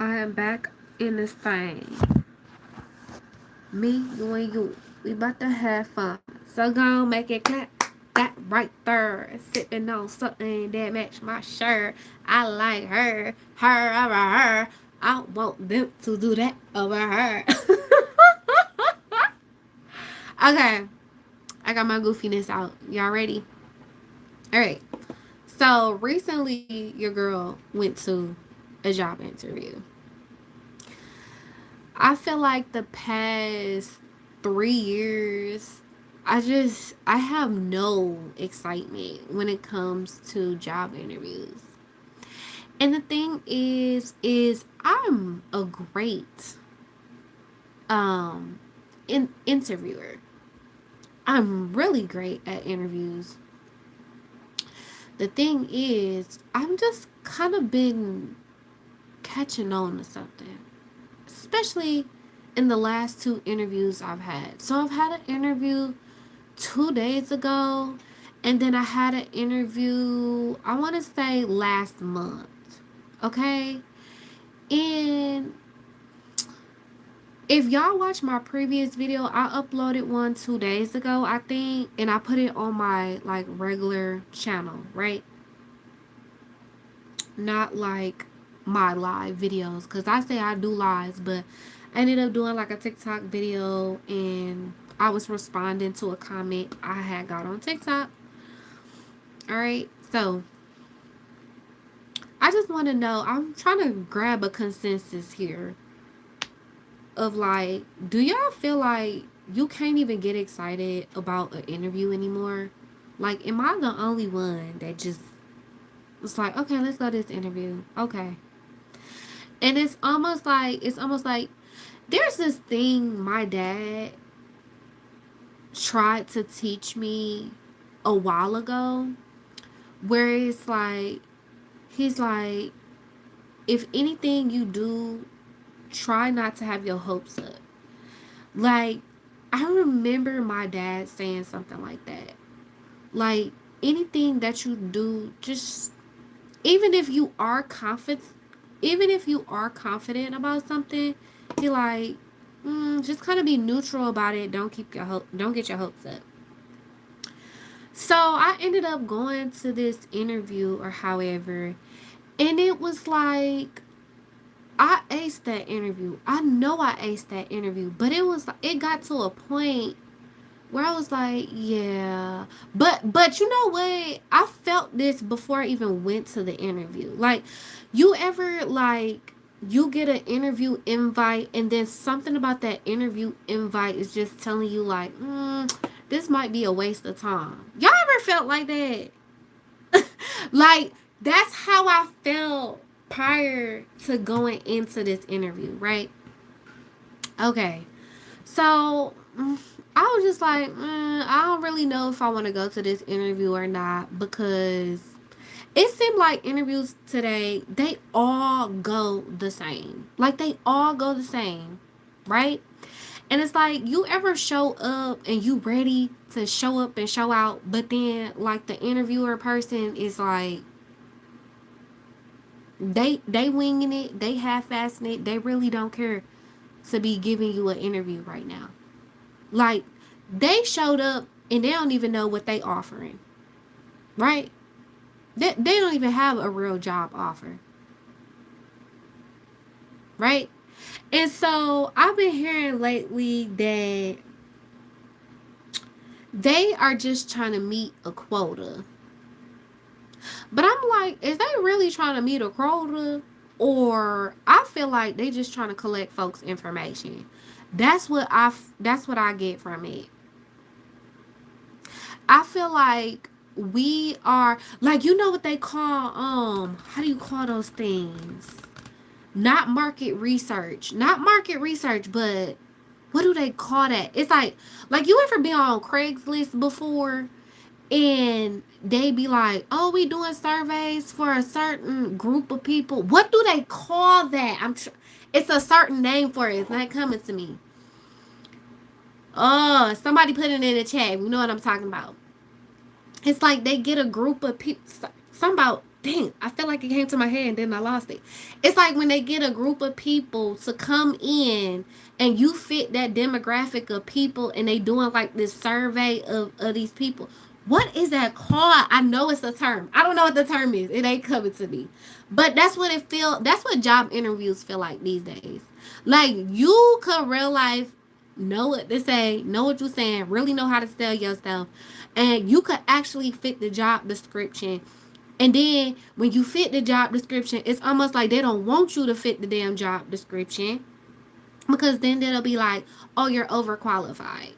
I am back in this thing. Me, you, and you. We about to have fun. So go on, make it clap. That right there. Sipping on something that match my shirt. I like her. Her over her. I want them to do that over her. Okay. I got my goofiness out. Y'all ready? Alright. So recently your girl went to a job interview. I feel like the past 3 years, I have no excitement when it comes to job interviews. And the thing is I'm a great um interviewer. I'm really great at interviews. The thing is, I'm just kind of been catching on to something, especially in the last two interviews I've had. So I've had an interview 2 days ago, and then I had an interview, I want to say last month. Okay? And if y'all watch my previous video, I uploaded one 2 days ago, I think, and I put it on my like regular channel, right? Not like my live videos, because I say I do lives, but I ended up doing like a TikTok video, and I was responding to a comment I had got on TikTok. Alright, so I just want to know, I'm trying to grab a consensus here of like, do y'all feel like you can't even get excited about an interview anymore? Like, am I the only one that just was like, okay, let's go to this interview? Okay. And it's almost like there's this thing my dad tried to teach me a while ago, where it's like, he's like, if anything you do, try not to have your hopes up. Like, I remember my dad saying something like that. Like, anything that you do, just, even if you are confident, about something, he like, just kind of be neutral about it. Don't get your hopes up. So I ended up going to this interview, or however, and it was like, I aced that interview. I know I aced that interview, but it got to a point where I was like, yeah. But you know what? I felt this before I even went to the interview. Like, you ever like, you get an interview invite, and then something about that interview invite is just telling you like, this might be a waste of time. Y'all ever felt like that? Like, that's how I felt prior to going into this interview, right? Okay. So I was just like, I don't really know if I want to go to this interview or not, because it seemed like interviews today, they all go the same. Like, they all go the same, right? And it's like, you ever show up and you ready to show up and show out, but then like the interviewer person is like, they winging it, they half-assing it, they really don't care to be giving you an interview right now. Like, they showed up and they don't even know what they offering, right? They don't even have a real job offer, right? And so I've been hearing lately that they are just trying to meet a quota. But I'm like, is they really trying to meet a quota? Or I feel like they just trying to collect folks' information. That's what I get from it. I feel like we are like, you know what they call, how do you call those things? Not market research. Not market research, but what do they call that? It's like you ever been on Craigslist before, and they be like, oh, we doing surveys for a certain group of people. What do they call that? It's a certain name for it. It's not coming to me. Oh, somebody put it in the chat. You know what I'm talking about. It's like they get a group of people. Some about dang, I felt like it came to my head and then I lost it. It's like when they get a group of people to come in and you fit that demographic of people and they doing like this survey of these people. What is that called? I know it's a term. I don't know what the term is. It ain't coming to me. But that's what job interviews feel like these days. Like you could real life know what to say, know what you're saying, really know how to sell yourself, and you could actually fit the job description. And then when you fit the job description, it's almost like they don't want you to fit the damn job description because then they'll be like, oh, you're overqualified.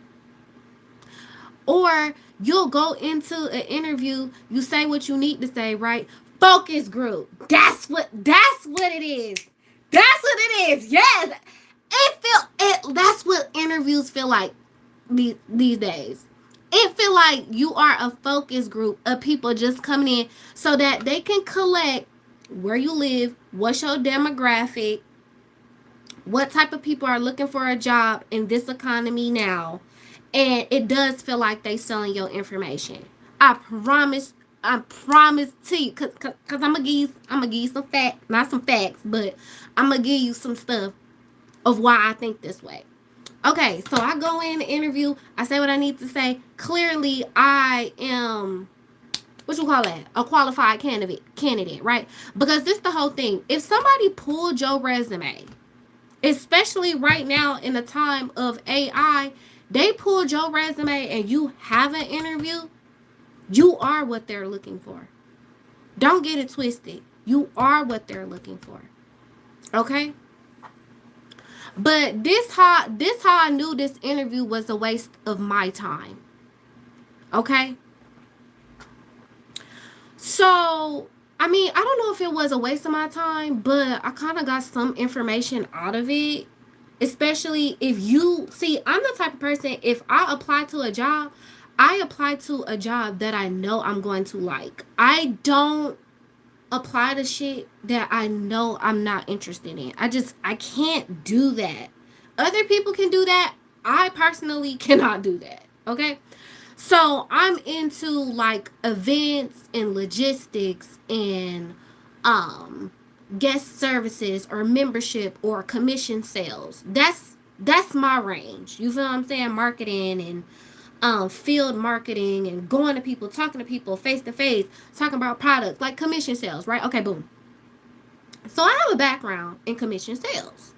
Or you'll go into an interview, you say what you need to say, right? Focus group. That's what it is. That's what it is. Yes. That's what interviews feel like these days. It feel like you are a focus group of people just coming in so that they can collect where you live, what's your demographic, what type of people are looking for a job in this economy now. And it does feel like they selling your information. I promise to you, cause I'm gonna give you some facts, not some facts, but I'm gonna give you some stuff of why I think this way. Okay, so I go in the interview, I say what I need to say. Clearly, I am what you call that? A qualified candidate, right? Because this the whole thing. If somebody pulled your resume, especially right now in the time of AI, they pulled your resume and you have an interview, you are what they're looking for. Don't get it twisted. You are what they're looking for. Okay? But this how I knew this interview was a waste of my time. Okay? So, I mean, I don't know if it was a waste of my time, but I kind of got some information out of it. Especially if you see, I'm the type of person, if I apply to a job, I apply to a job that I know I'm going to like. I don't apply to shit that I know I'm not interested in. I can't do that. Other people can do that. I personally cannot do that. Okay? So I'm into like events and logistics and guest services or membership or commission sales. That's my range. You feel what I'm saying? Marketing and field marketing and going to people, talking to people face to face, talking about products like commission sales, right? Okay, boom. So I have a background in commission sales.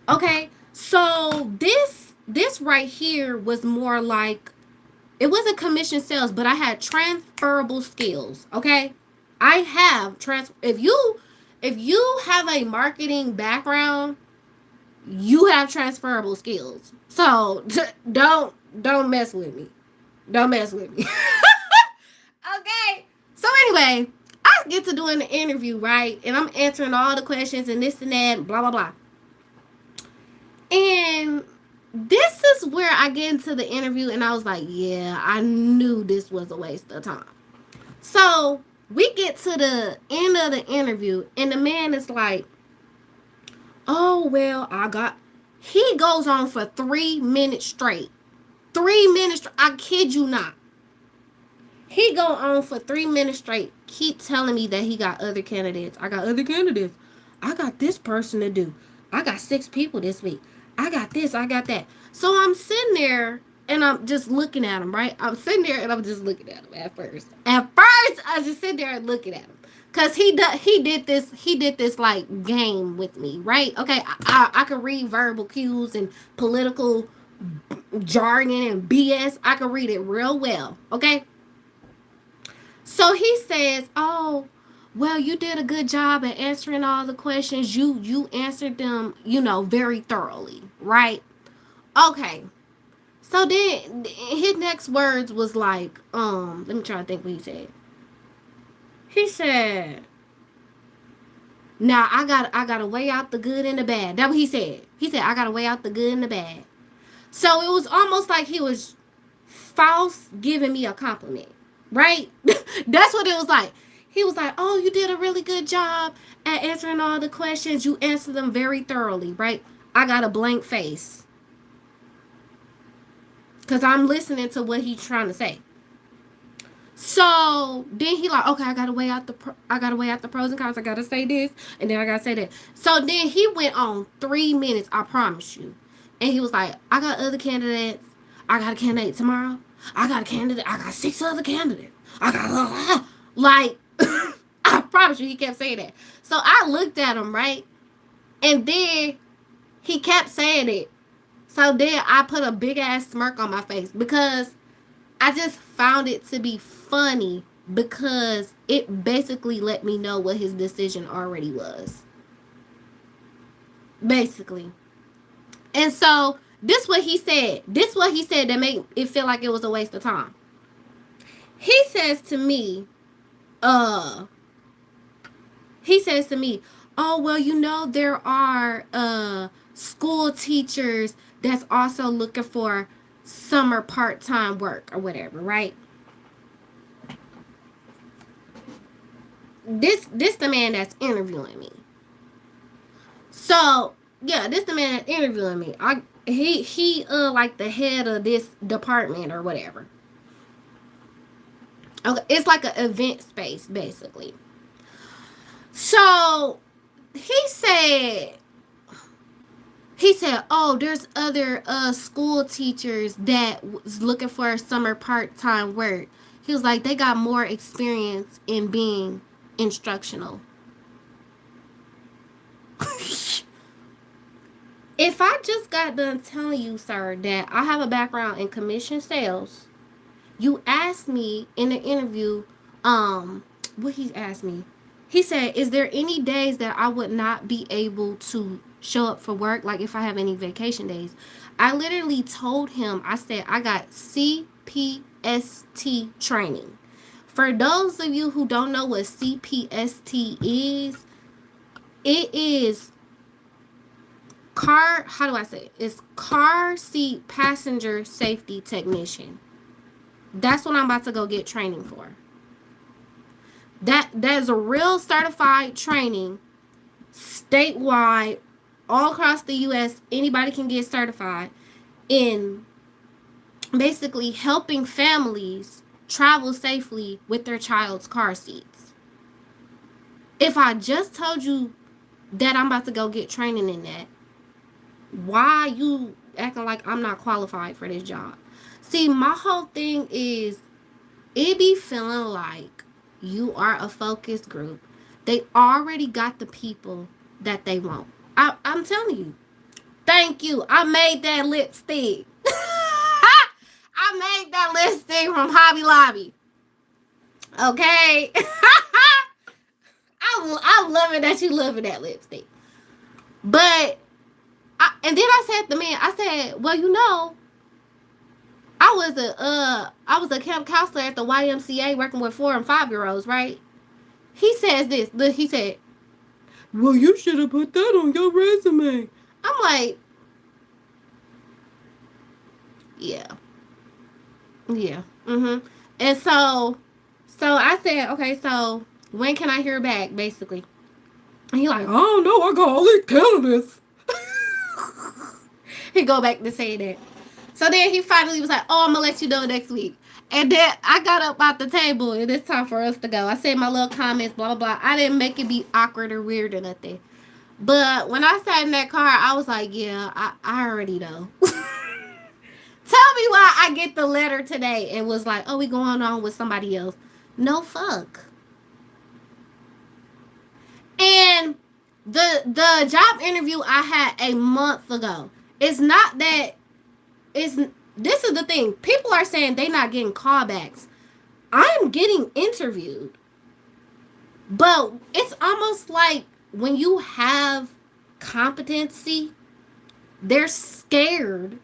Okay, so this right here was more like it wasn't commission sales, but I had transferable skills. Okay, I have if you have a marketing background, you have transferable skills. So don't mess with me. Don't mess with me. Okay. So anyway, I get to doing the interview, right? And I'm answering all the questions and this and that, blah blah blah. And this is where I get into the interview and I was like, yeah, I knew this was a waste of time. So we get to the end of the interview and the man is like, oh, well, he goes on for 3 minutes straight. 3 minutes, I kid you not. He go on for 3 minutes straight, keep telling me that he got other candidates. I got other candidates. I got this person to do. I got 6 people this week. I got this, I got that. So I'm sitting there and I'm just looking at him, right? I'm sitting there and I'm just looking at him at first. At first, I was just sitting there and looking at him. Cause he did this like game with me, right? Okay, I could read verbal cues and political jargon and BS. I could read it real well, okay? So he says, "Oh, well, you did a good job at answering all the questions. You answered them, very thoroughly, right?" Okay. So then his next words was like, let me try to think what he said. He said, "Now I gotta weigh out the good and the bad." That's what he said. He said, "I gotta weigh out the good and the bad." So it was almost like he was false giving me a compliment, right? That's what it was like. He was like, "Oh, you did a really good job at answering all the questions. You answered them very thoroughly," right? I got a blank face because I'm listening to what he's trying to say. So then he like, okay, I gotta weigh out the pros and cons. I gotta say this, and then I gotta say that. So then he went on 3 minutes. I promise you, and he was like, I got other candidates. I got a candidate tomorrow. I got a candidate. I got 6 other candidates. I got like, I promise you, he kept saying that. So I looked at him, right, and then he kept saying it. So then I put a big ass smirk on my face because I just found it to be funny because it basically let me know what his decision already was. Basically. And so this what he said. This what he said that made it feel like it was a waste of time. He says to me, uh, he says to me, oh well, there are school teachers that's also looking for summer part-time work or whatever, right? This the man that's interviewing me. So yeah, this the man that's interviewing me. He like the head of this department or whatever. Okay, it's like an event space basically. So he said oh, there's other school teachers that was looking for summer part-time work. He was like, they got more experience in being instructional. If I just got done telling you, sir, that I have a background in commission sales, you asked me in the interview, what he asked me. He said, is there any days that I would not be able to show up for work, like if I have any vacation days? I literally told him, I said, I got CPST training. For those of you who don't know what CPST is, it is how do I say it? It's car seat passenger safety technician. That's what I'm about to go get training for. That is a real certified training, statewide, all across the US. Anybody can get certified in basically helping families travel safely with their child's car seats. If I just told you that I'm about to go get training in that, why you acting like I'm not qualified for this job? See, my whole thing is, it be feeling like you are a focus group. They already got the people that they want. I'm telling you. Thank you. I made that lipstick. I made that lipstick from Hobby Lobby. Okay? I'm loving that you loving that lipstick. But and then I said to the man, I said, well, I was a camp counselor at the YMCA working with 4 and 5-year-olds, right? He says this. Look, he said, well, you should have put that on your resume. I'm like, yeah. Yeah. And so I said, okay, so when can I hear back, basically? And he like, oh no, I got all these candidates. He go back to say that. So then he finally was like, oh, I'm gonna let you know next week. And then I got up out the table and it's time for us to go. I said my little comments, blah, blah, blah. I didn't make it be awkward or weird or nothing. But when I sat in that car, I was like, yeah, I already know. Tell me why I get the letter today and was like, oh, we going on with somebody else. No fuck. And the job interview I had a month ago. It's not that this is the thing. People are saying they not getting callbacks. I'm getting interviewed. But it's almost like when you have competency, they're scared.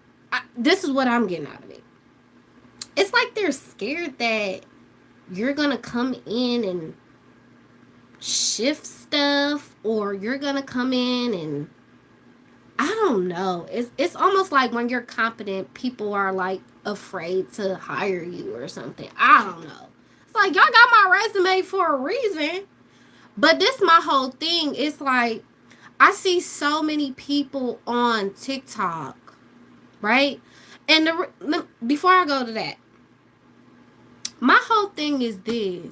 This is what I'm getting out of it. It's like they're scared that you're going to come in and shift stuff, or you're going to come in and I don't know. It's almost like when you're competent, people are like afraid to hire you or something. I don't know. It's like, y'all got my resume for a reason. But this my whole thing. It's like, I see so many people on TikTok, right? And before I go to that, my whole thing is this.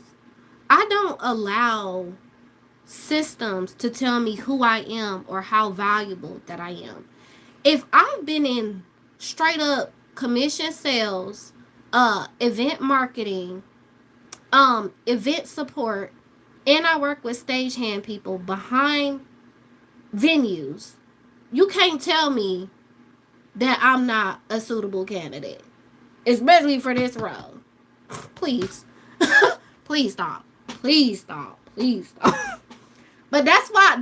I don't allow systems to tell me who I am or how valuable that I am. If I've been in straight up commission sales, event marketing, event support, and I work with stagehand people behind venues, you can't tell me that I'm not a suitable candidate, especially for this role. Please, please stop, please stop, please stop. But that's why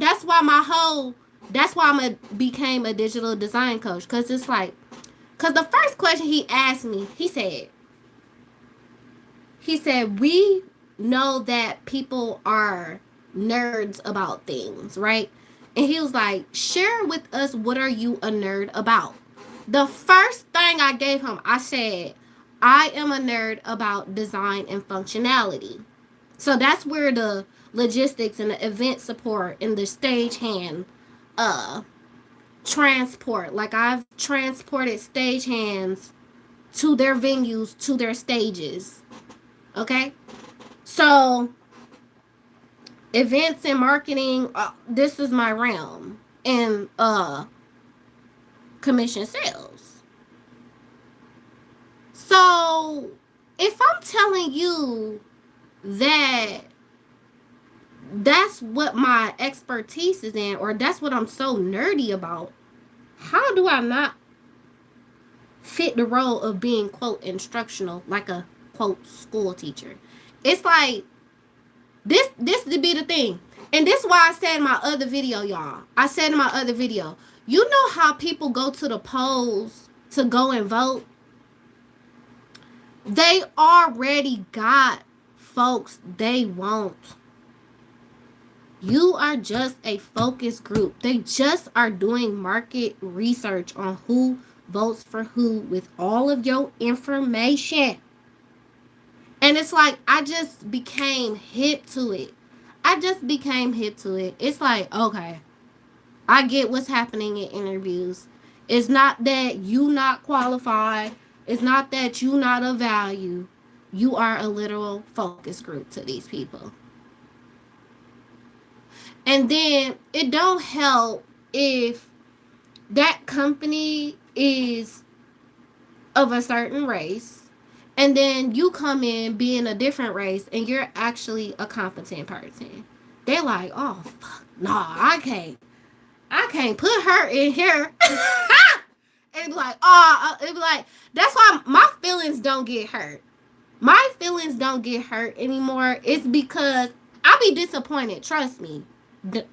became a digital design coach, because it's like, because the first question he asked me, he said we know that people are nerds about things, right? And he was like, share with us, what are you a nerd about? The first thing I gave him, I said, I am a nerd about design and functionality. So that's where the logistics and the event support and the stagehand uh transport. Like, I've transported stagehands to their venues, to their stages. Okay? So events and marketing, this is my realm. And commission sales. So if I'm telling you that that's what my expertise is in, or that's what I'm so nerdy about, how do I not fit the role of being, quote, instructional, like a, quote, school teacher? It's like, this to be the thing. And this is why I said in my other video, y'all. I said in my other video, you know how people go to the polls to go and vote? They already got folks they want. You are just a focus group. They just are doing market research on who votes for who with all of your information. And it's like, I just became hip to it. It's like, okay, I get what's happening in interviews. It's not that you not qualified. It's not that you not of value. You are a literal focus group to these people. And then it don't help if that company is of a certain race, and then you come in being a different race and you're actually a competent person. They're like, oh fuck, nah, I can't put her in here. And be like, oh, it'd be like, that's why my feelings don't get hurt. My feelings don't get hurt anymore. It's because I be disappointed. Trust me.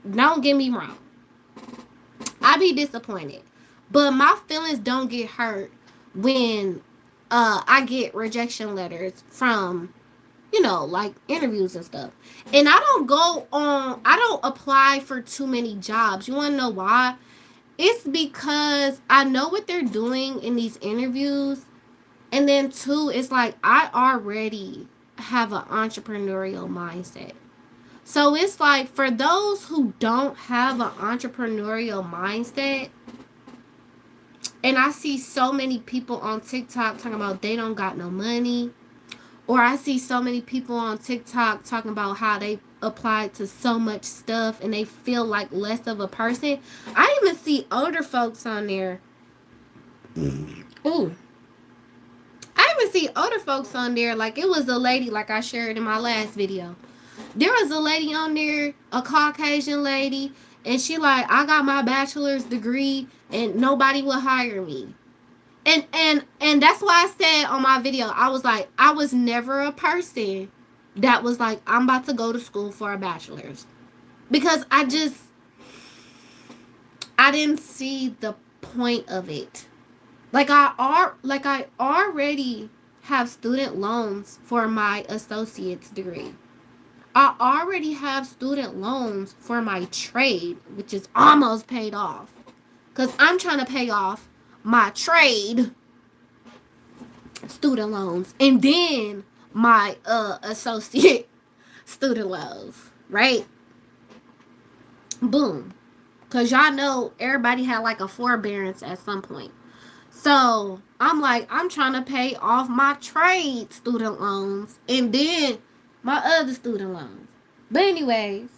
Don't get me wrong. I be disappointed. But my feelings don't get hurt when I get rejection letters from, like interviews and stuff. And I don't apply for too many jobs. You want to know why? It's because I know what they're doing in these interviews. And then two, it's like, I already have an entrepreneurial mindset. So it's like, for those who don't have an entrepreneurial mindset, and I see so many people on TikTok talking about they don't got no money, or I see so many people on TikTok talking about how they applied to so much stuff and they feel like less of a person. I even see older folks on there. Ooh. I even see older folks on there. Like, it was a lady, like I shared in my last video. There was a lady on there, a Caucasian lady, and she like, I got my bachelor's degree and nobody will hire me. And that's why I said on my video, I was like, I was never a person that was like, I'm about to go to school for a bachelor's. Because I didn't see the point of it. Like, I already have student loans for my associate's degree. I already have student loans for my trade, which is almost paid off. Because I'm trying to pay off my trade student loans and then my associate student loans, right? Boom. Because y'all know everybody had like a forbearance at some point. So I'm like, I'm trying to pay off my trade student loans and then my other student loans. But anyways,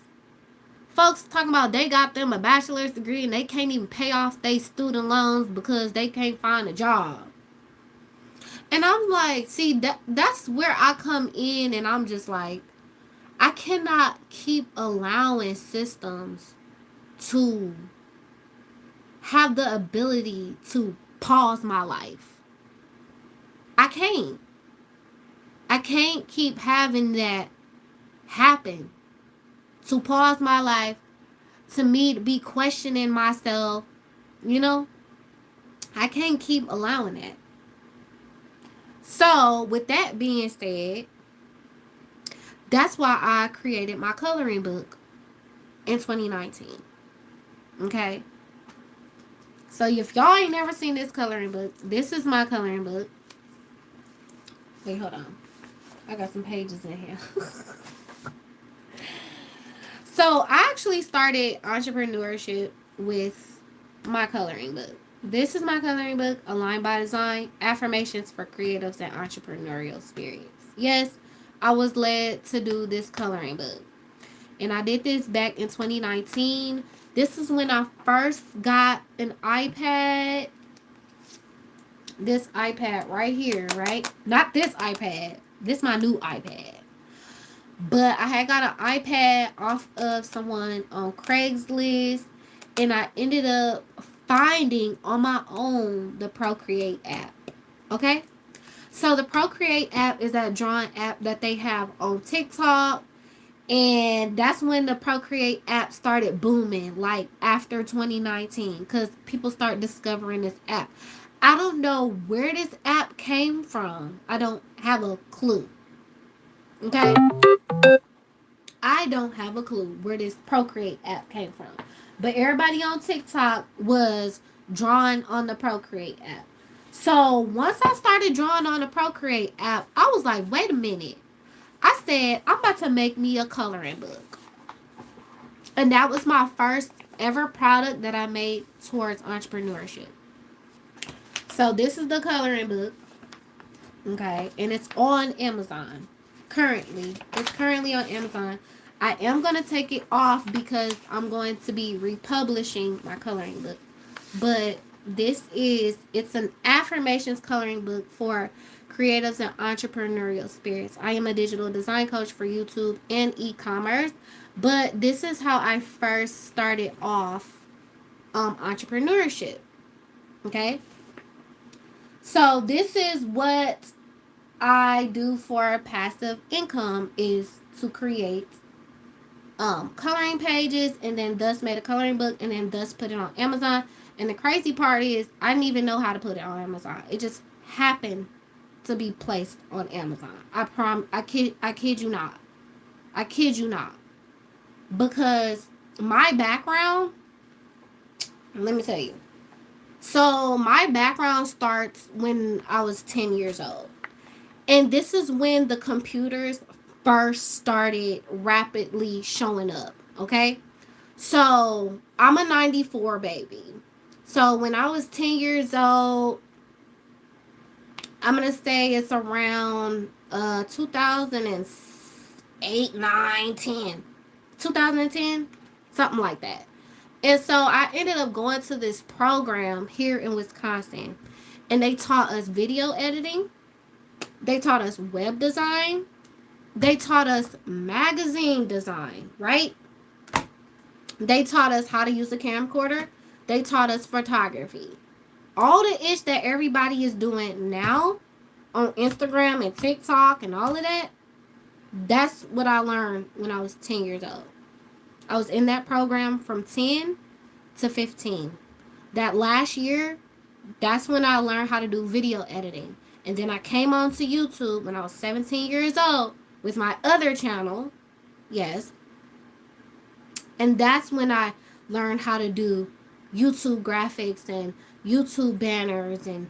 folks talking about they got them a bachelor's degree and they can't even pay off their student loans because they can't find a job. And I'm like, see, that's where I come in, and I'm just like, I cannot keep allowing systems to have the ability to pause my life. I can't. I can't keep having that happen. To pause my life, to me to be questioning myself, you know? I can't keep allowing that. So, with that being said, that's why I created my coloring book in 2019. Okay? So, if y'all ain't never seen this coloring book, this is my coloring book. Wait, hold on. I got some pages in here. So, I actually started entrepreneurship with my coloring book. This is my coloring book, Aligned by Design, Affirmations for Creatives and Entrepreneurial Spirits. Yes, I was led to do this coloring book. And I did this back in 2019. This is when I first got an iPad. This iPad right here, right? Not this iPad. This is my new iPad. But I had got an iPad off of someone on Craigslist. And I ended up finding on my own the Procreate app. Okay? So the Procreate app is that drawing app that they have on TikTok. And that's when the Procreate app started booming, like after 2019, because people start discovering this app. I don't know where this app came from. I don't have a clue. Okay? I don't have a clue where this Procreate app came from. But everybody on TikTok was drawing on the Procreate app. So once I started drawing on the Procreate app, I was like, wait a minute. I said, I'm about to make me a coloring book. And that was my first ever product that I made towards entrepreneurship. So this is the coloring book. Okay. And it's on Amazon. Currently. It's currently on Amazon. I am going to take it off because I'm going to be republishing my coloring book. But it's an affirmations coloring book for creatives and entrepreneurial spirits. I am a digital design coach for YouTube and e-commerce. But this is how I first started off entrepreneurship. Okay? So this is what I do for passive income is to create coloring pages and then thus made a coloring book and then thus put it on Amazon. And the crazy part is I didn't even know how to put it on Amazon. It just happened to be placed on Amazon. I kid you not. I kid you not. Because my background, let me tell you. So my background starts when I was 10 years old. And this is when the computers first started rapidly showing up, okay? So I'm a 94 baby. So when I was 10 years old, I'm going to say it's around 2008, 9, 10. 2010, something like that. And so I ended up going to this program here in Wisconsin. And they taught us video editing. They taught us web design. They taught us magazine design, right? They taught us how to use a camcorder. They taught us photography. All the ish that everybody is doing now on Instagram and TikTok and all of that, that's what I learned when I was 10 years old. I was in that program from 10 to 15. That last year, that's when I learned how to do video editing. And then I came onto YouTube when I was 17 years old with my other channel. Yes. And that's when I learned how to do YouTube graphics and YouTube banners and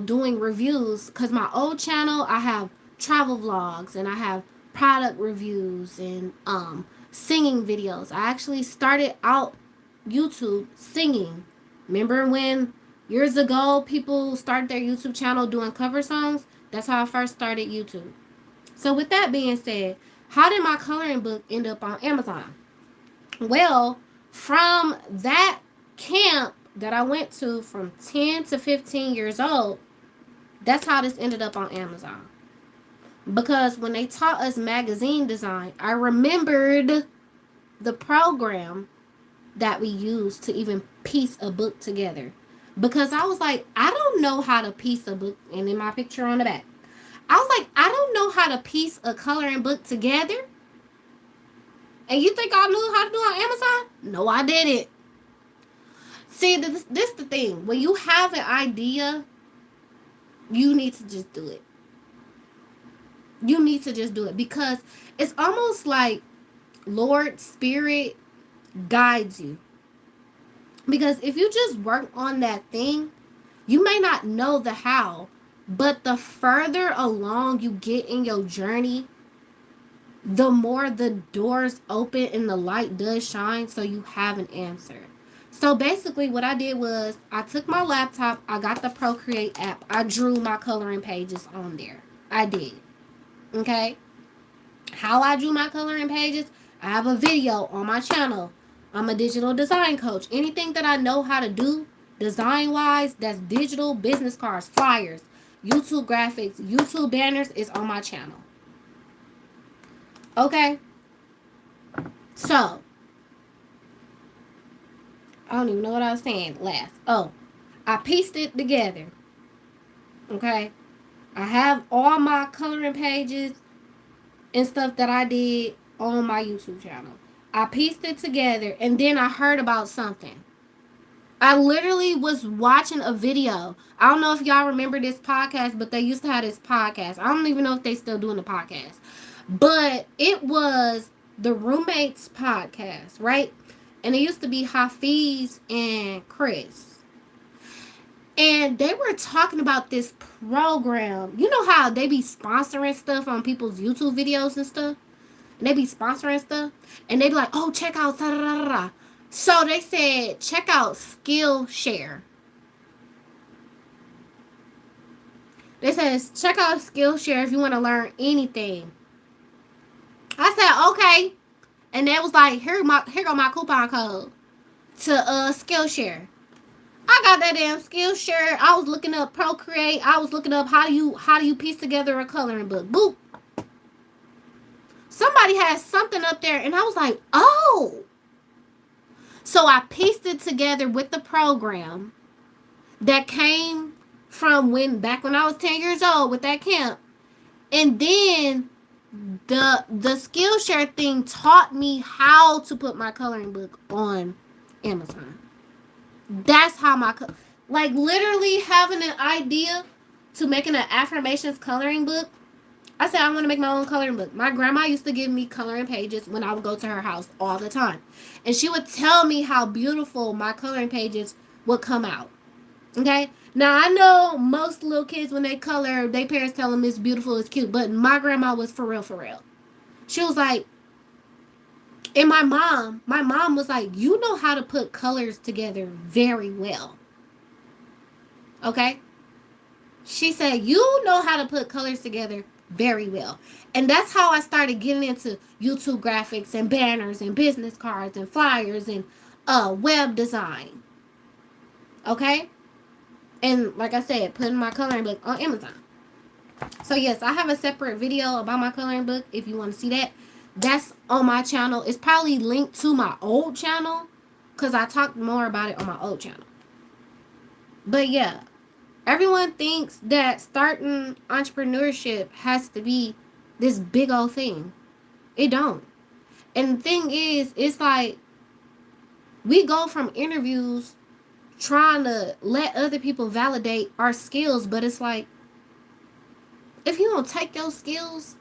doing reviews. Because my old channel, I have travel vlogs and I have product reviews and singing videos. I actually started out YouTube singing. Remember when Years ago, people started their YouTube channel doing cover songs. That's how I first started YouTube. So with that being said, how did my coloring book end up on Amazon? Well, from that camp that I went to from 10 to 15 years old, that's how this ended up on Amazon. Because when they taught us magazine design, I remembered the program that we used to even piece a book together. Because I was like, I don't know how to piece a book. And in my picture on the back, I was like, I don't know how to piece a coloring book together. And you think I knew how to do it on Amazon? No, I didn't. See, this the thing. When you have an idea, you need to just do it. You need to just do it. Because it's almost like Lord Spirit guides you. Because if you just work on that thing, you may not know the how, but the further along you get in your journey, the more the doors open and the light does shine, so you have an answer. So basically what I did was I took my laptop, I got the Procreate app, I drew my coloring pages on there. I did. Okay? How I drew my coloring pages, I have a video on my channel. I'm a digital design coach. Anything that I know how to do design wise, that's digital, business cards, flyers, YouTube graphics, YouTube banners, is on my channel. Okay? So, I don't even know what I was saying last. Oh, I pieced it together. Okay? I have all my coloring pages and stuff that I did on my YouTube channel. I pieced it together and then I heard about something. I literally was watching a video. I don't know if y'all remember this podcast, but they used to have this podcast. I don't even know if they still doing the podcast. But it was the Roommates podcast, right? And it used to be Hafiz and Chris. And they were talking about this program. You know how they be sponsoring stuff on people's YouTube videos and stuff? And they be sponsoring stuff. And they be like, oh, check out da da da da. So they said, check out Skillshare. They said, check out Skillshare if you want to learn anything. I said, okay. And they was like, here go my coupon code to Skillshare. I got that damn Skillshare. I was looking up Procreate. I was looking up how do you piece together a coloring book. Boop. Somebody had something up there, and I was like, oh. So I pieced it together with the program that came from back when I was 10 years old with that camp. And then the Skillshare thing taught me how to put my coloring book on Amazon. That's how like literally having an idea to making an affirmations coloring book. I said I want to make my own coloring book. My grandma used to give me coloring pages when I would go to her house all the time. And she would tell me how beautiful my coloring pages would come out. Okay? Now, I know most little kids, when they color, their parents tell them it's beautiful, it's cute. But my grandma was for real, for real. She was like, and my mom was like, you know how to put colors together very well. Okay? She said, you know how to put colors together very well. And that's how I started getting into YouTube graphics and banners and business cards and flyers and web design. Okay? And like I said, putting my coloring book on Amazon. So yes, I have a separate video about my coloring book if you want to see that. That's on my channel. It's probably linked to my old channel because I talked more about it on my old channel. But yeah, everyone thinks that starting entrepreneurship has to be this big old thing. It don't. And the thing is, it's like we go from interviews trying to let other people validate our skills, but it's like, if you don't take your skills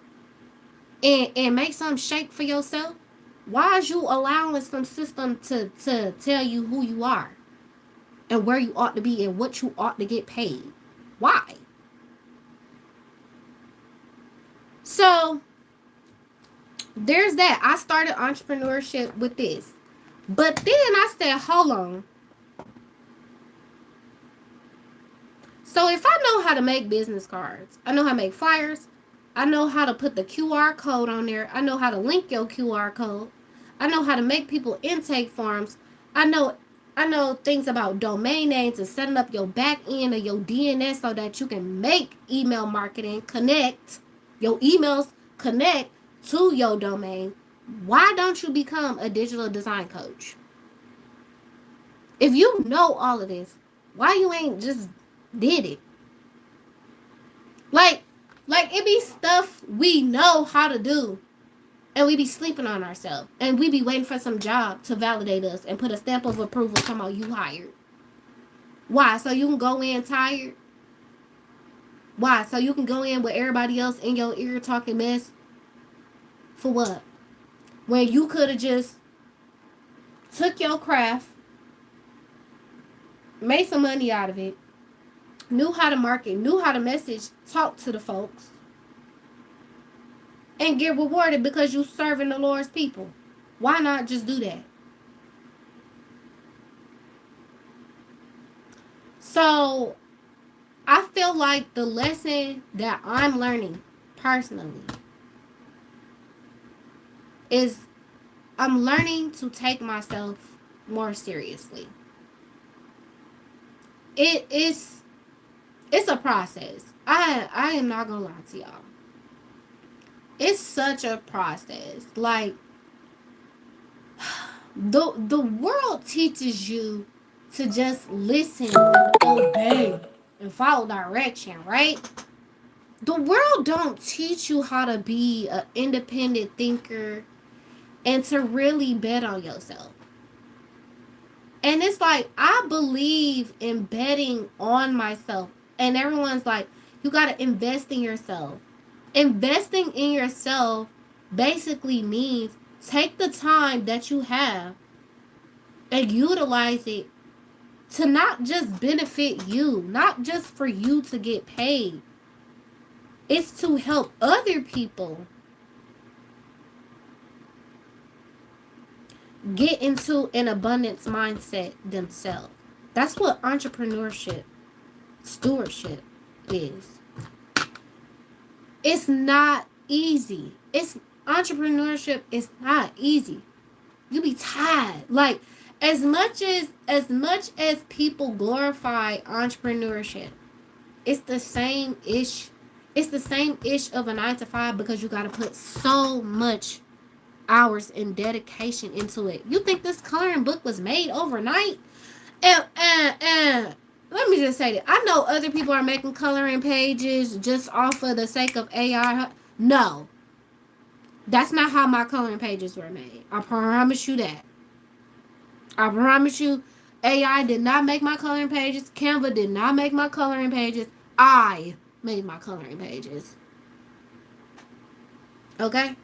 and make some shake for yourself, why is you allowing some system to tell you who you are and where you ought to be and what you ought to get paid? Why? So there's that. I started entrepreneurship with this. But then I said, hold on. So if I know how to make business cards, I know how to make flyers, I know how to put the QR code on there, I know how to link your QR code, I know how to make people intake forms, I know I know things about domain names and setting up your back end of your DNS so that you can make email marketing connect your emails connect to your domain. Why don't you become a digital design coach? If you know all of this, why you ain't just did it? Like, like it be stuff we know how to do, and we be sleeping on ourselves, and we be waiting for some job to validate us and put a stamp of approval. Come on, you hired. Why? So you can go in tired. Why? So you can go in with everybody else in your ear talking mess. For what? When you could have just took your craft, made some money out of it, knew how to market, knew how to message, talk to the folks, and get rewarded because you serving the Lord's people. Why not just do that? So I feel like the lesson that I'm learning personally is I'm learning to take myself more seriously. It's a process. I am not gonna lie to y'all. It's such a process. Like the world teaches you to just listen and obey and follow direction, right? The world don't teach you how to be an independent thinker and to really bet on yourself. And it's like I believe in betting on myself. And everyone's like, you gotta invest in yourself. Investing in yourself basically means take the time that you have and utilize it to not just benefit you, not just for you to get paid. It's to help other people get into an abundance mindset themselves. That's what entrepreneurship, stewardship is. It's not easy. It's entrepreneurship is not easy. You be tired. Like as much as people glorify entrepreneurship, it's the same ish. It's the same ish of a 9 to 5 because you gotta put so much hours and dedication into it. You think this coloring book was made overnight? And let me just say that I know other people are making coloring pages just off of the sake of AI. No, that's not how my coloring pages were made. I promise you that. I promise you, AI did not make my coloring pages. Canva did not make my coloring pages. I made my coloring pages. Okay?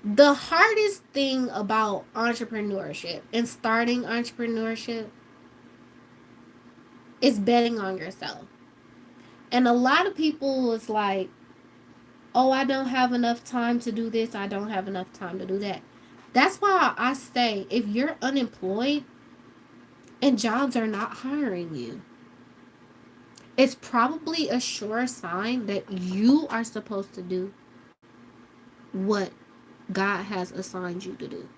The hardest thing about entrepreneurship and starting entrepreneurship is betting on yourself. And a lot of people is like, oh, I don't have enough time to do this. I don't have enough time to do that. That's why I say if you're unemployed and jobs are not hiring you, it's probably a sure sign that you are supposed to do what God has assigned you to do.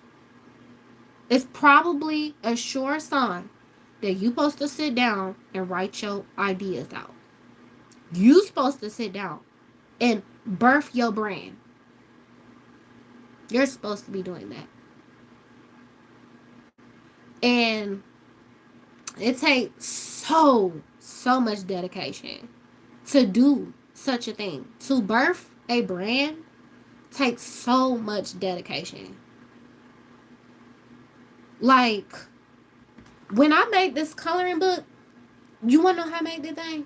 It's probably a sure sign that you're supposed to sit down and write your ideas out. You're supposed to sit down and birth your brand. You're supposed to be doing that. And it takes so much dedication to do such a thing. To birth a brand takes so much dedication. Like, when I made this coloring book, you want to know how I made the thing?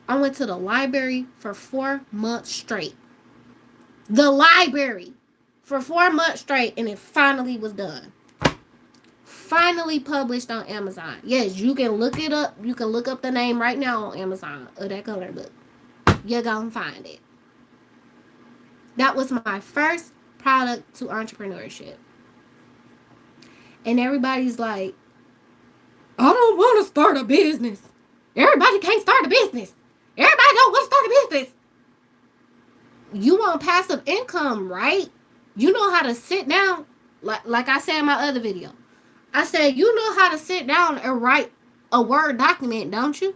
I went to the library for 4 months straight. The library for 4 months straight, and it finally was done. Finally published on Amazon. Yes, you can look it up. You can look up the name right now on Amazon of that coloring book. You're gonna find it. That was my first product to entrepreneurship. And everybody's like, I don't want to start a business. Everybody can't start a business. Everybody don't want to start a business. You want passive income, right? You know how to sit down, like I said in my other video. I said, you know how to sit down and write a Word document, don't you?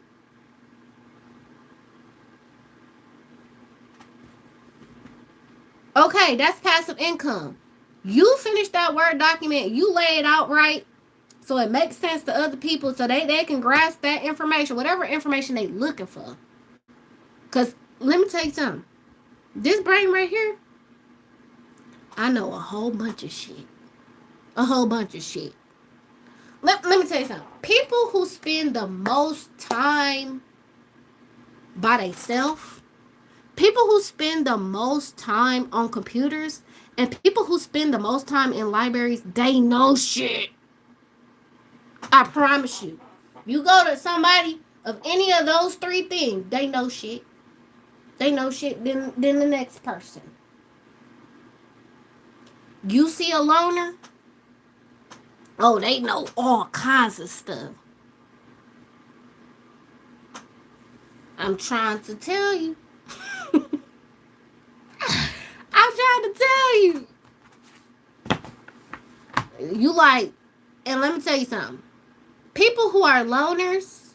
Okay, that's passive income. You finish that Word document, you lay it out right, so it makes sense to other people so they can grasp that information, whatever information they looking for. Because let me tell you something. This brain right here, I know a whole bunch of shit. A whole bunch of shit. Let me tell you something. People who spend the most time by themselves, people who spend the most time on computers, and people who spend the most time in libraries, they know shit. I promise you. You go to somebody of any of those three things, they know shit. They know shit than the next person. You see a loner, oh, they know all kinds of stuff. I'm trying to tell you. I'm trying to tell you. You like, and let me tell you something. People who are loners,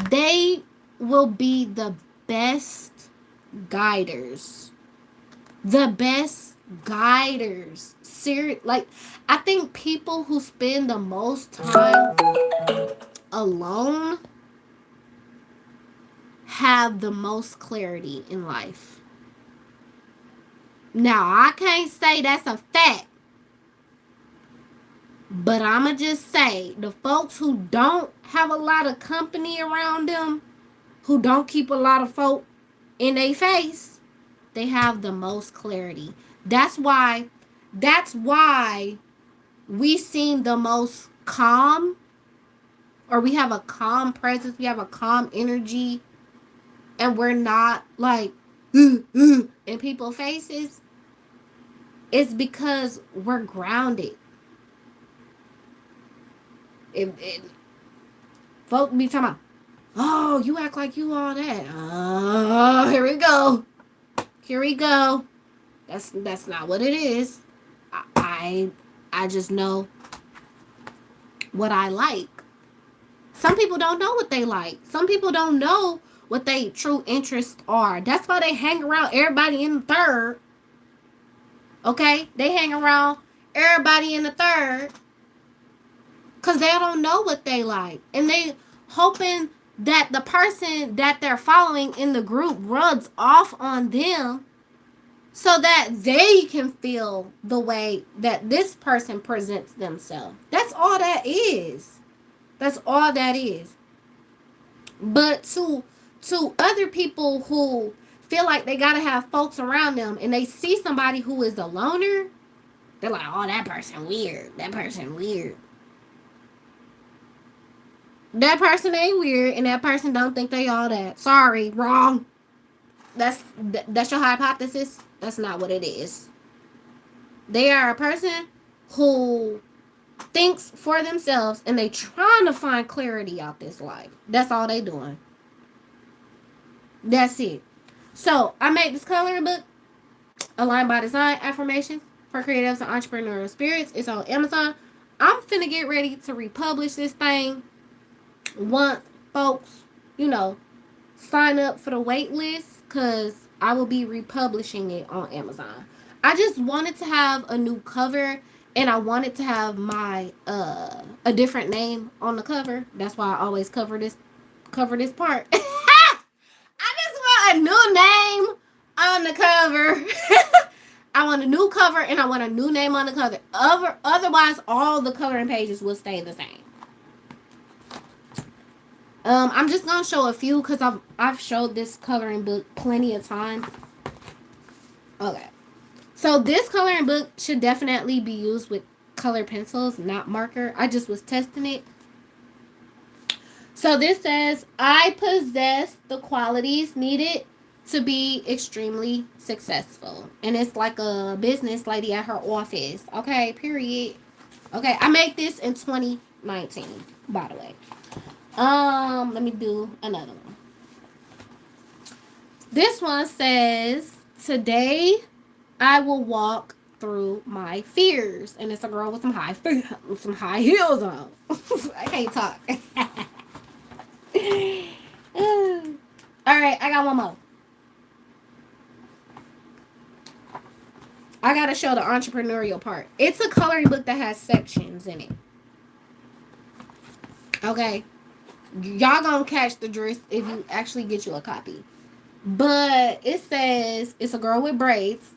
they will be the best guiders. The best guiders. Like, I think people who spend the most time alone have the most clarity in life. Now, I can't say that's a fact, but I'ma just say the folks who don't have a lot of company around them, who don't keep a lot of folk in their face, they have the most clarity. That's why we seem the most calm, or we have a calm presence, we have a calm energy, and we're not like in people's faces. It's because we're grounded. Folk be talking about, oh, you act like you all that. Oh, here we go. Here we go. That's not what it is. I just know what I like. Some people don't know what they like. Some people don't know what their true interests are. That's why they hang around everybody in the third. Okay? They hang around everybody in the third because they don't know what they like. And they hoping that the person that they're following in the group rubs off on them so that they can feel the way that this person presents themselves. That's all that is. That's all that is. But to other people who feel like they gotta have folks around them and they see somebody who is a loner, they're like, oh, that person weird. That person weird. That person ain't weird, and that person don't think they all that. Sorry, wrong. That's your hypothesis. That's not what it is. They are a person who thinks for themselves, and they trying to find clarity out this life. That's all they doing. That's it. So I made this coloring book, Aligned by Design Affirmations for Creatives and Entrepreneurial Spirits. It's on Amazon. I'm finna get ready to republish this thing once folks, sign up for the wait list, because I will be republishing it on Amazon. I just wanted to have a new cover, and I wanted to have my a different name on the cover. That's why I always cover this part. I just want a new name on the cover. I want a new cover, and I want a new name on the cover. Otherwise, all the coloring pages will stay the same. I'm just gonna show a few because I've showed this coloring book plenty of times. Okay, so this coloring book should definitely be used with colored pencils, not marker. I just was testing it. So this says, I possess the qualities needed to be extremely successful. And it's like a business lady at her office. Okay, period. Okay, I made this in 20 19, by the way. Let me do another one. This one says, today I will walk through my fears. And it's a girl with some high heels on. I can't talk. All right, I got one more. I gotta show the entrepreneurial part. It's a coloring book that has sections in it. Okay, y'all gonna catch the drift if you actually get you a copy. But it says it's a girl with braids,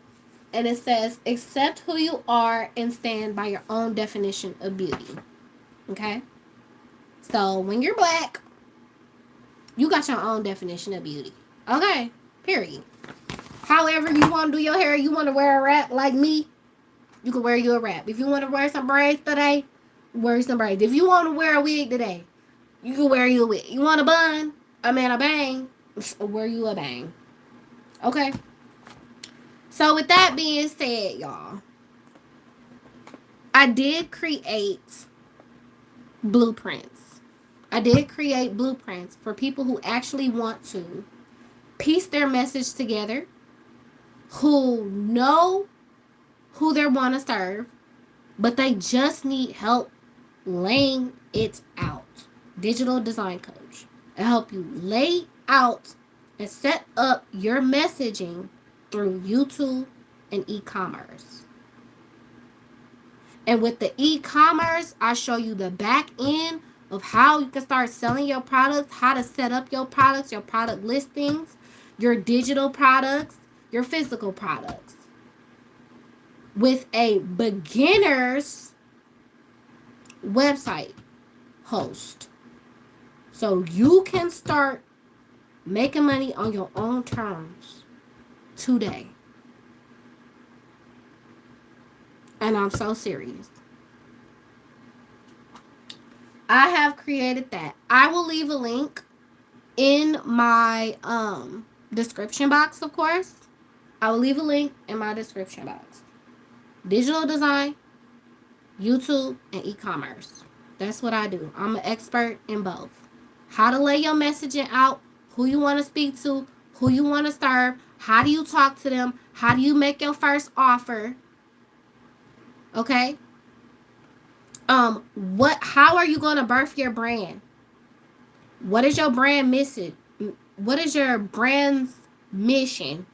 and it says accept who you are and stand by your own definition of beauty. Okay, so when you're black, you got your own definition of beauty. Okay, period. However you want to do your hair, you want to wear a wrap like me, you can wear you a wrap. If you want to wear some braids today, wear some braids. If you want to wear a wig today, you can wear you a wig. You want a bun? A bang? Wear you a bang. Okay? So with that being said, y'all, I did create blueprints. I did create blueprints for people who actually want to piece their message together, who know who they want to serve, but they just need help laying it out. Digital design coach. I help you lay out and set up your messaging through YouTube and e-commerce. And with the e-commerce, I show you the back end of how you can start selling your products, how to set up your products, your product listings, your digital products, your physical products. With a beginner's website host. So you can start making money on your own terms today. And I'm so serious. I have created that. I will leave a link in my description box, of course. I will leave a link in my description box. Digital design, YouTube, and e-commerce. That's what I do. I'm an expert in both. How to lay your messaging out, who you want to speak to, who you want to serve, how do you talk to them, how do you make your first offer, okay? How are you going to birth your brand? What is your brand missing? What is your brand's mission?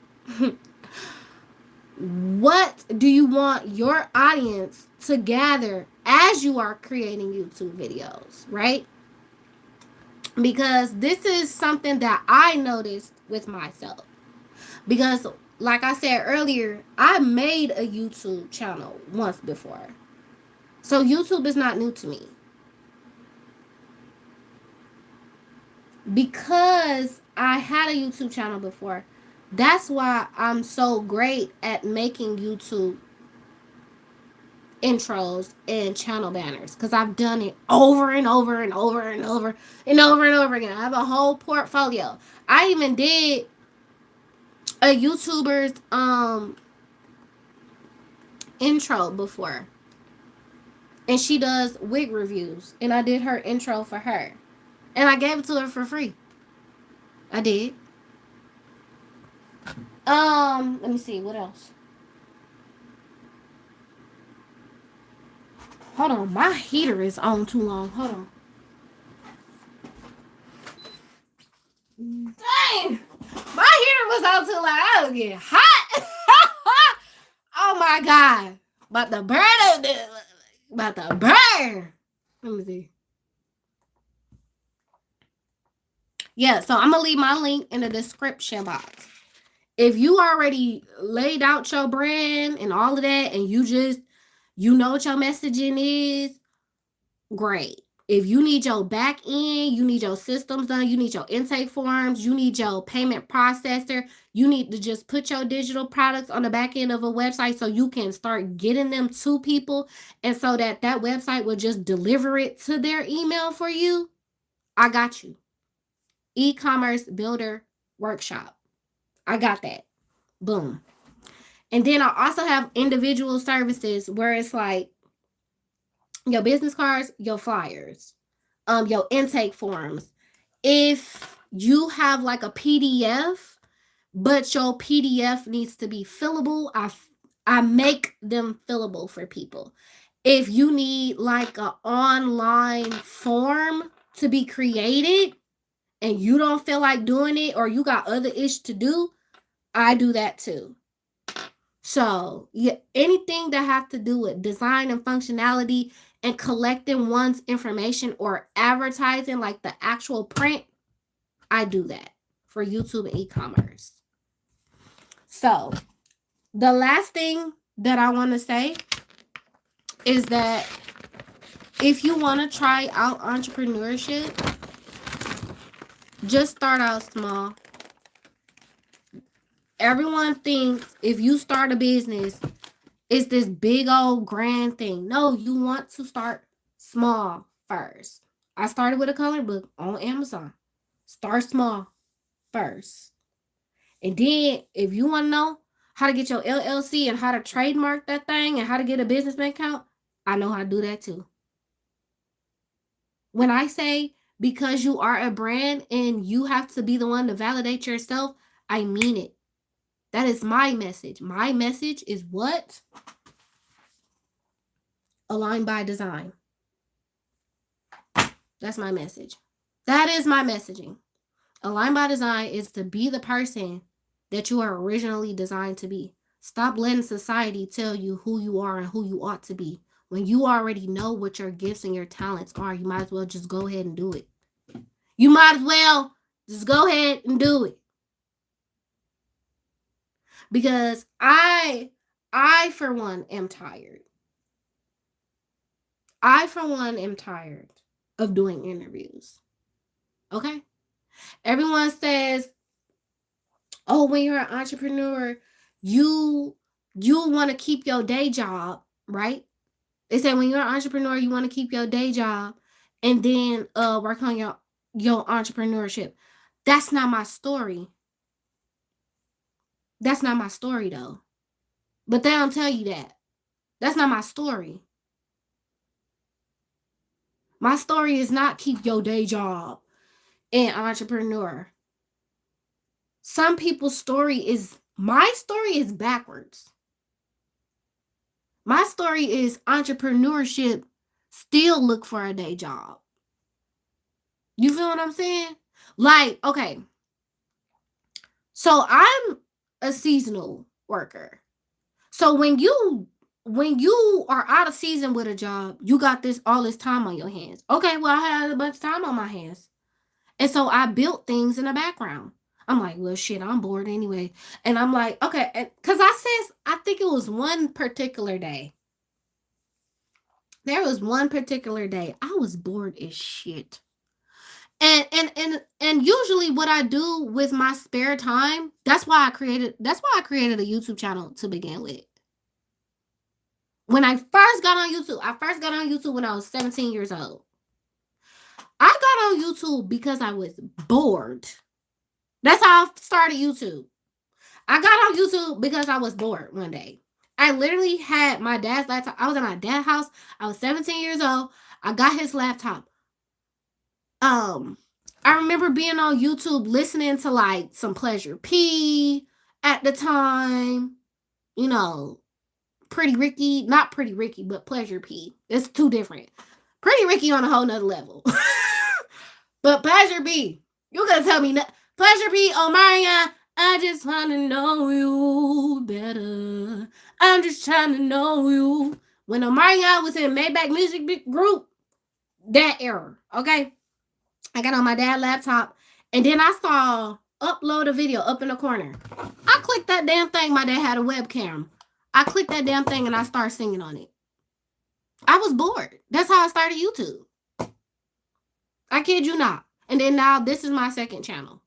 What do you want your audience to gather as you are creating YouTube videos, right? Because this is something that I noticed with myself. Because, like I said earlier, I made a YouTube channel once before. So YouTube is not new to me. Because I had a YouTube channel before, that's why I'm so great at making YouTube intros and channel banners, because I've done it over and over and over and over and over and over again. I have a whole portfolio. I even did a YouTuber's intro before, and she does wig reviews, and I did her intro for her, and I gave it to her for free. I did. Let me see what else. Hold on, my heater is on too long. Hold on. Dang, my heater was on too long. I was getting hot. Oh my god, about to burn. About to burn. Let me see. Yeah, so I'm gonna leave my link in the description box. If you already laid out your brand and all of that, and you know what your messaging is, great. If you need your back end, you need your systems done, you need your intake forms, you need your payment processor, you need to just put your digital products on the back end of a website so you can start getting them to people, and so that website will just deliver it to their email for you. I got you. E-commerce builder workshop. I got that. Boom. And then I also have individual services where it's like your business cards, your flyers, your intake forms. If you have like a PDF, but your PDF needs to be fillable, I make them fillable for people. If you need like an online form to be created and you don't feel like doing it or you got other ish to do, I do that too. So, yeah, anything that have to do with design and functionality and collecting one's information or advertising, like the actual print, I do that for YouTube and e-commerce. So, the last thing that I want to say is that if you want to try out entrepreneurship, just start out small. Everyone thinks if you start a business, it's this big old grand thing. No, you want to start small first. I started with a coloring book on Amazon. Start small first. And then if you want to know how to get your LLC and how to trademark that thing and how to get a business bank account, I know how to do that too. When I say because you are a brand and you have to be the one to validate yourself, I mean it. That is my message. My message is what? Aligned by design. That's my message. That is my messaging. Aligned by design is to be the person that you are originally designed to be. Stop letting society tell you who you are and who you ought to be. When you already know what your gifts and your talents are, you might as well just go ahead and do it. You might as well just go ahead and do it. Because I for one am tired. I for one am tired of doing interviews. Okay? Everyone says, "Oh, when you're an entrepreneur, you want to keep your day job, right?" They say when you're an entrepreneur, you want to keep your day job and then work on your entrepreneurship. That's not my story. That's not my story though. But they don't tell you that. That's not my story. My story is not keep your day job and entrepreneur. Some people's story is, my story is backwards. My story is entrepreneurship, still look for a day job. You feel what I'm saying? Like, okay. So I'm a seasonal worker. So when you are out of season with a job, you got all this time on your hands. Okay, well, I had a bunch of time on my hands. And so I built things in the background. I'm like, well, shit, I'm bored anyway. And I'm like, okay, because I think it was one particular day. There was one particular day I was bored as shit. And usually what I do with my spare time, that's why I created a YouTube channel to begin with. When I first got on YouTube when I was 17 years old. I got on YouTube because I was bored. That's how I started YouTube. I got on YouTube because I was bored one day. I literally had my dad's laptop. I was at my dad's house. I was 17 years old. I got his laptop. I remember being on YouTube listening to like some Pleasure P at the time. You know, Pretty Ricky, not Pretty Ricky, but Pleasure P. It's two different. Pretty Ricky on a whole nother level. But Pleasure P, you gonna tell me Pleasure P, Omarion, I just wanna know you better. I'm just trying to know you. When Omarion was in Maybach Music Group, that era, okay? I got on my dad's laptop, and then I saw upload a video up in the corner. I clicked that damn thing. My dad had a webcam. I clicked that damn thing, and I started singing on it. I was bored. That's how I started YouTube. I kid you not. And then now this is my second channel.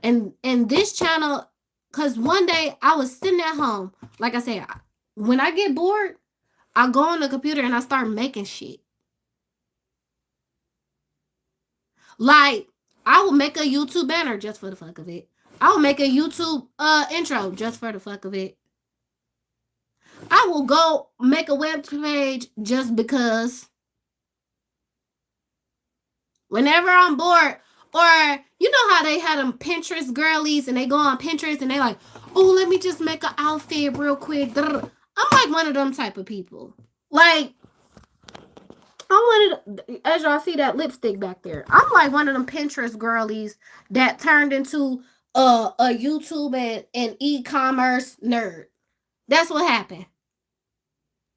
And this channel, because one day I was sitting at home. Like I said, when I get bored, I go on the computer and I start making shit. Like, I will make a YouTube banner just for the fuck of it. I will make a YouTube intro just for the fuck of it. I will go make a web page just because whenever I'm bored, or you know how they had them Pinterest girlies and they go on Pinterest and they like, oh, let me just make an outfit real quick. I'm like one of them type of people. Like, I wanted, as y'all see that lipstick back there, I'm like one of them Pinterest girlies that turned into a YouTube and e-commerce nerd. That's what happened.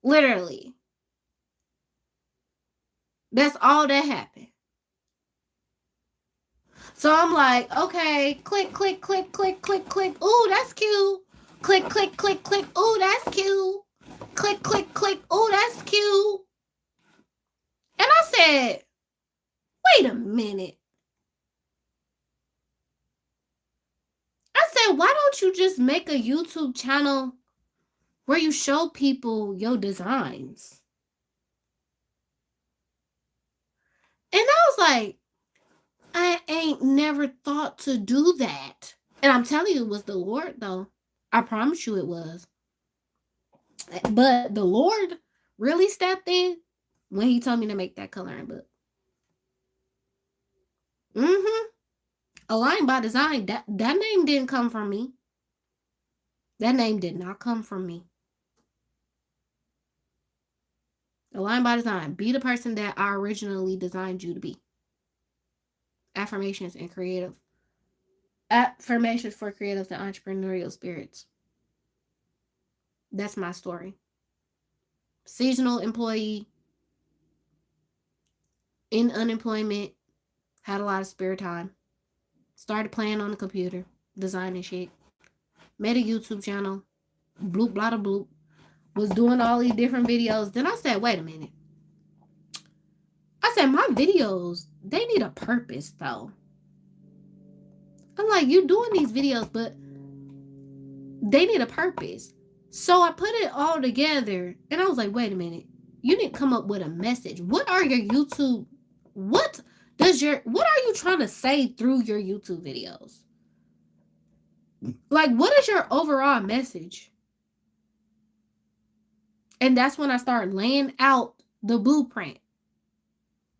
Literally. That's all that happened. So I'm like, okay, click, click, click, click, click, click. Ooh, that's cute. Click, click, click, click. Ooh, that's cute. Click, click, click. Ooh, that's cute. And I said, wait a minute. I said, why don't you just make a YouTube channel where you show people your designs? And I was like, I ain't never thought to do that. And I'm telling you, it was the Lord, though. I promise you it was. But the Lord really stepped in when he told me to make that coloring book. Mm-hmm. Aligned by Design. That name didn't come from me. That name did not come from me. Aligned by Design. Be the person that I originally designed you to be. Affirmations and creative. Affirmations for creatives and entrepreneurial spirits. That's my story. Seasonal employee in unemployment. Had a lot of spare time. Started playing on the computer. Designing shit. Made a YouTube channel. Bloop, blah, blah, bloop. Was doing all these different videos. Then I said, wait a minute. I said, my videos, they need a purpose, though. I'm like, you doing these videos, but they need a purpose. So I put it all together, and I was like, wait a minute. You need to come up with a message. What are your YouTube, what are you trying to say through your YouTube videos? Like, what is your overall message? And that's when I started laying out the blueprint.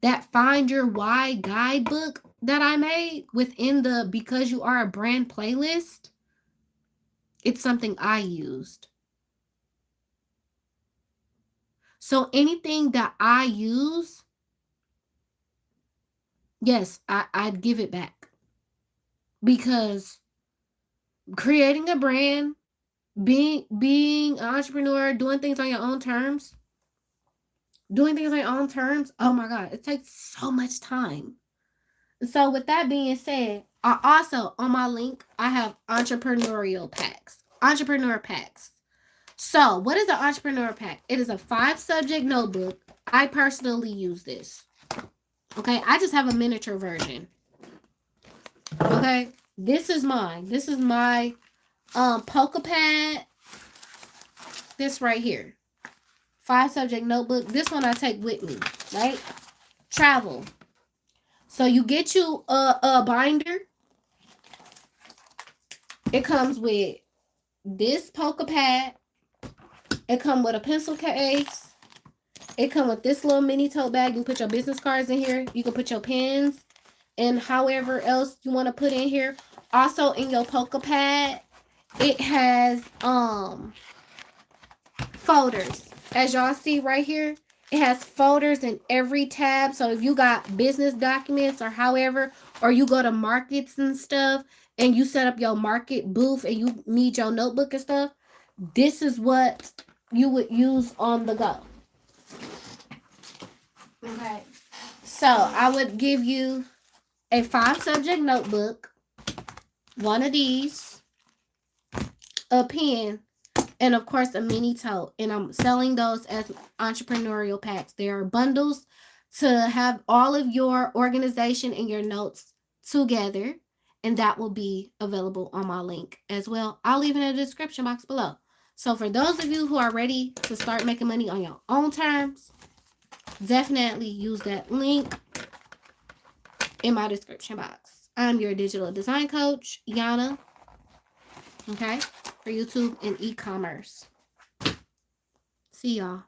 That Find Your Why guidebook that I made within the Because You Are a Brand playlist, it's something I used. So anything that I use, yes, I'd give it back. Because creating a brand, being an entrepreneur, doing things on your own terms, oh my God, it takes so much time. So with that being said, I also, on my link, I have entrepreneur packs. So what is an entrepreneur pack? It is a 5-subject notebook. I personally use this. Okay, I just have a miniature version. Okay, this is mine. This is my poker pad. This right here. 5-subject notebook. This one I take with me, right? Travel. So you get you a binder. It comes with this poker pad. It comes with a pencil case. It comes with this little mini tote bag. You can put your business cards in here. You can put your pens and however else you want to put in here. Also in your poker pad, it has folders. As y'all see right here, it has folders in every tab. So if you got business documents or however, or you go to markets and stuff and you set up your market booth and you need your notebook and stuff, this is what you would use on the go. Okay. So I would give you a 5-subject notebook, one of these, a pen, and of course a mini tote. And I'm selling those as entrepreneurial packs. They are bundles to have all of your organization and your notes together. And that will be available on my link as well. I'll leave it in the description box below. So for those of you who are ready to start making money on your own terms, definitely use that link in my description box. I'm your digital design coach, Yana. Okay, for YouTube and e-commerce. See y'all.